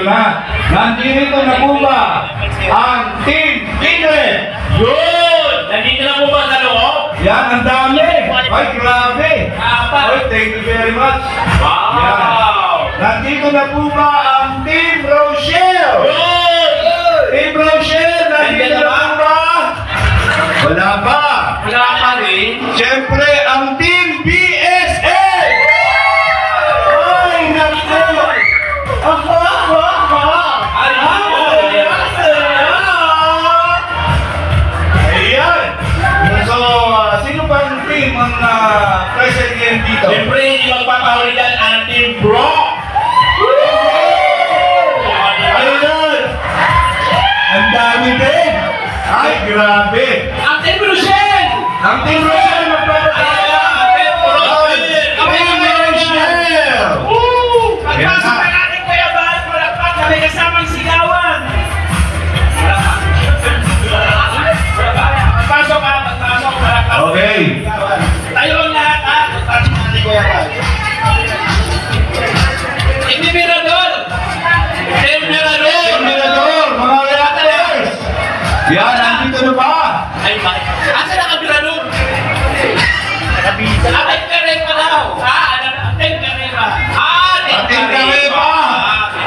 na. Nandito na po ba ang Team Kindred? Yun! Nandito na po ba sa loob? Yan, ang dami. Ay, grabe. Ay, thank you very much. Wow! Yan. Nandito na po ba ang Team Rochelle? Yun! Team Rochelle, nandito na po ba? Wala pa. Wala pa rin. Siyempre, ang Team BSA! Ay, naku! Ayan! So, sino bang team ang present ngayon dito? Siyempre, hindi magpapahuli dyan ang Team Bro! Ayan! Ang dami din! Ay, grabe! Ang Team Rochelle! Ang Team Rochelle magpapakita! Pagpasok na natin, Kuya Bal, palakpak na may kasamang sigawan. Pagpasok ha, pagpasok, palakpak. Okay. Tayo ang lahat ha, pagpasok natin, Kuya Bal. Team Mirador! Team Mirador! Team Mirador, mga reactors! Yan, nandito na ba? Ay, asa na ka Mirador? Ay, Karema daw. Team Karema. Team Karepa!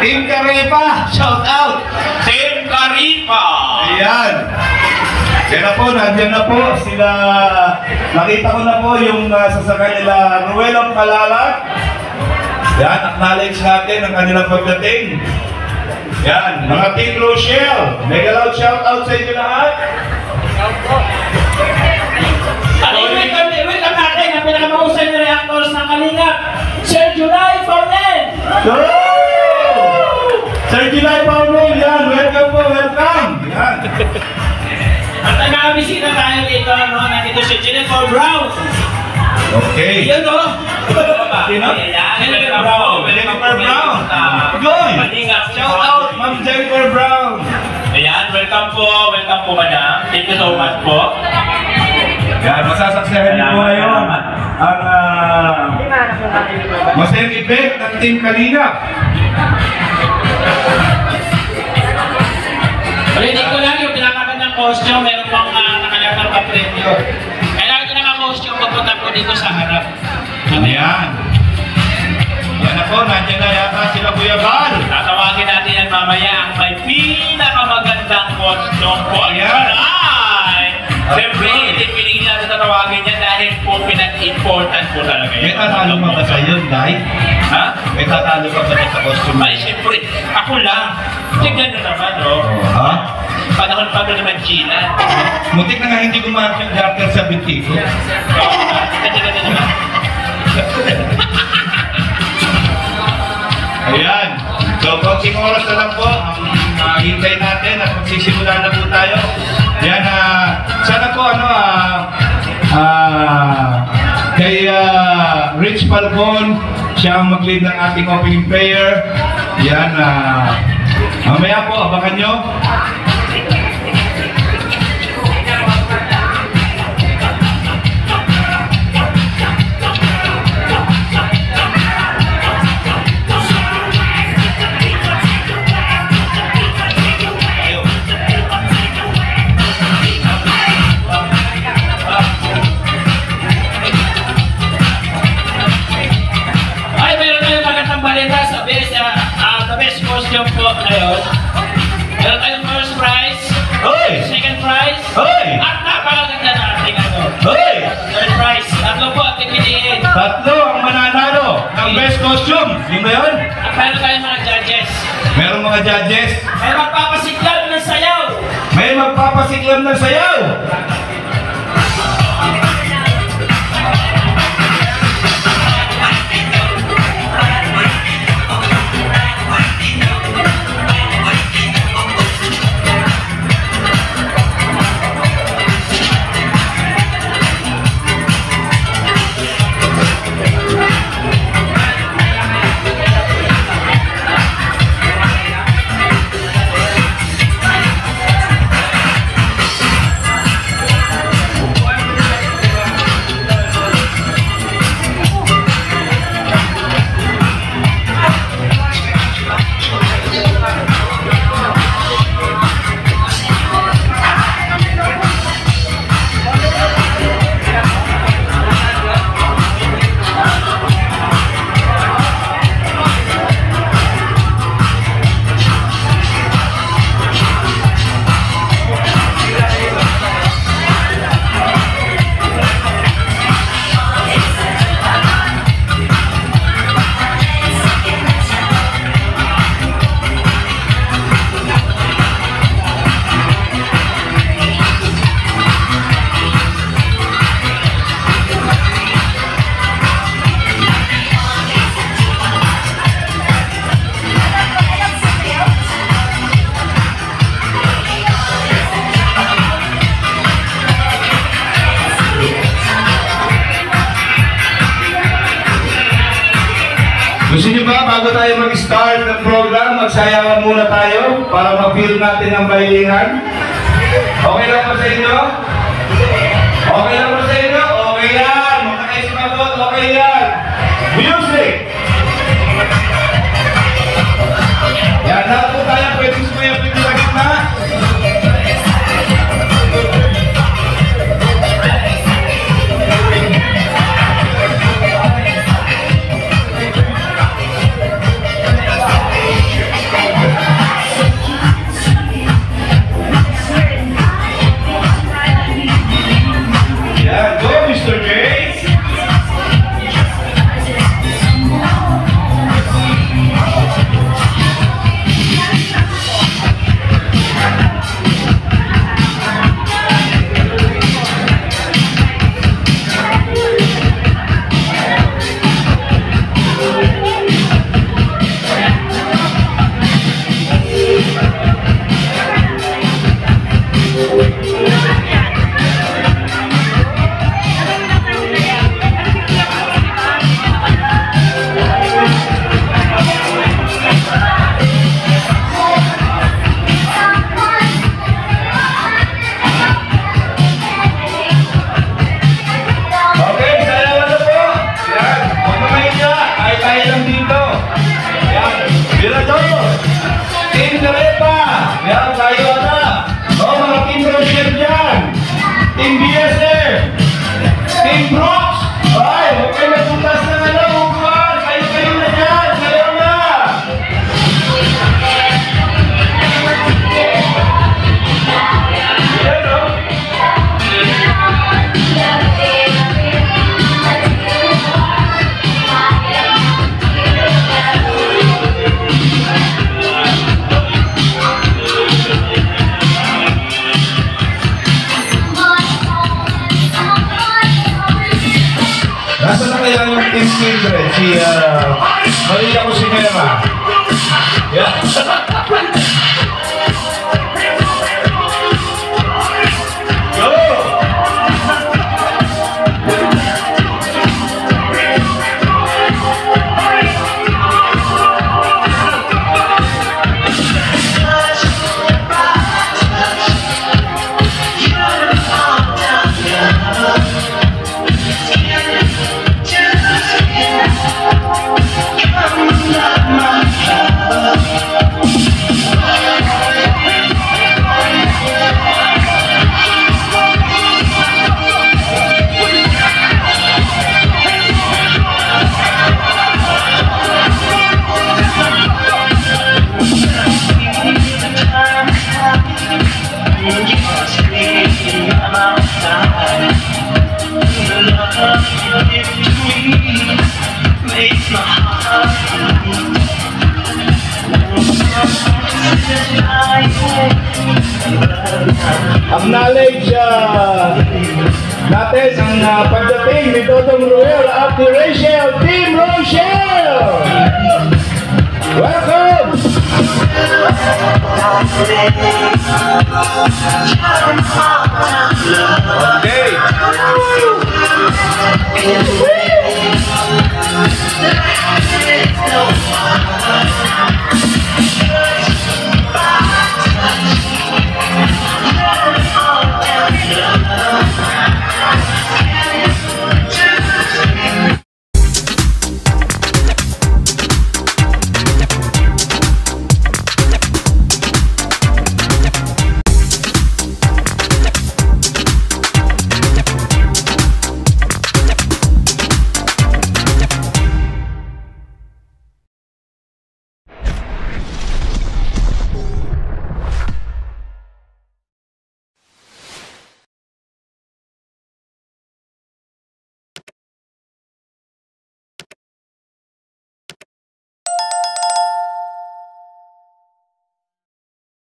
Team Karepa! Shout out! Team Karepa! Ayan! Yan na po, nandiyan na po sila. Nakita ko na po yung sasakay nila Ruelong Kalalag. Yan, acknowledge natin ang kanilang pagdating. Yan, mga Team Rochelle. Mega loud shout out sa inyo lahat. Welcome natin ang pinakamahusay na reactors ng Kalingap, Sir July Paunel! Sir July Paunel, yan, welcome po, welcome! Yan. At nag-aabisita tayo dito, no? Nandito si Jennifer Brown! Okay. Yan, no? Sino? Jennifer Brown! Jennifer Brown! Good! Shout out, Ma'am Jennifer Brown! Ayan, welcome po madam. Thank you so much po. Yan, masasaksihan niyo po ngayon ang masayang event ng Team Kalingap. Ulitin ko lang yung pinakagandang costume, meron pang nakalagang pa-premyo. Kailangan ko naka-costume pagpunta po dito sa harap. Yan. Yan na po, nandiyan na yata sila Kuya Bal. Tatawagin natin yan mamaya ang may pinakamagandang costume po. Ayan. Siyempre, hindi pinigil natin tatawagin yan dahil po pinag-important po talaga yan. May tatalo ka ba sa yun, Day? Ha? May tatalo ka ba sa costume? Ay, siyempre, ako lang. Tignan na naman, no? Ha? Panahon pa naman Gina. Muntik na nga hindi gumawa yung doctor sa binti ko. Tignan na naman. Ayan. So, konting oras na lang po ang hintay natin at magsisimula na po tayo. Yan, sana po kay Rich Falcon, siya ang mag-lead ng ating opening prayer. Yan, mamaya po, abangan nyo. The best costume po ngayon. Meron tayong first prize, Hoy! second prize, Hoy! at napakaganda na ating Hoy! third prize. Tatlo po ating piliin. Tatlo ang mananalo ng best costume. Yun ba yun? At meron tayong mga judges. Merong mga judges. May magpapasiklab ng sayaw. May magpapasiklam ng sayaw. bago tayo mag-start ng program, magsayawan muna tayo para ma-feel natin ang bahilingan. Okay lang ba sa inyo? Okay lang ba sa inyo? Okay yan! Mga kayo sumagot, okay yan! Music! Yan, lahat po tayo pwede sumaya pwede sa gitna. Yan, go Mr. J! Team BSF! Team Brooks! Ay, huwag kayo natutas ng hukuan! Kayo na dyan! Kayo na! Yan o! Nasa na kaya yung Team Children? Si, Maria Cusinera. Yeah. Go! Acknowledge natin ang pagdating ni Dodong Ruel at ni Rachel T.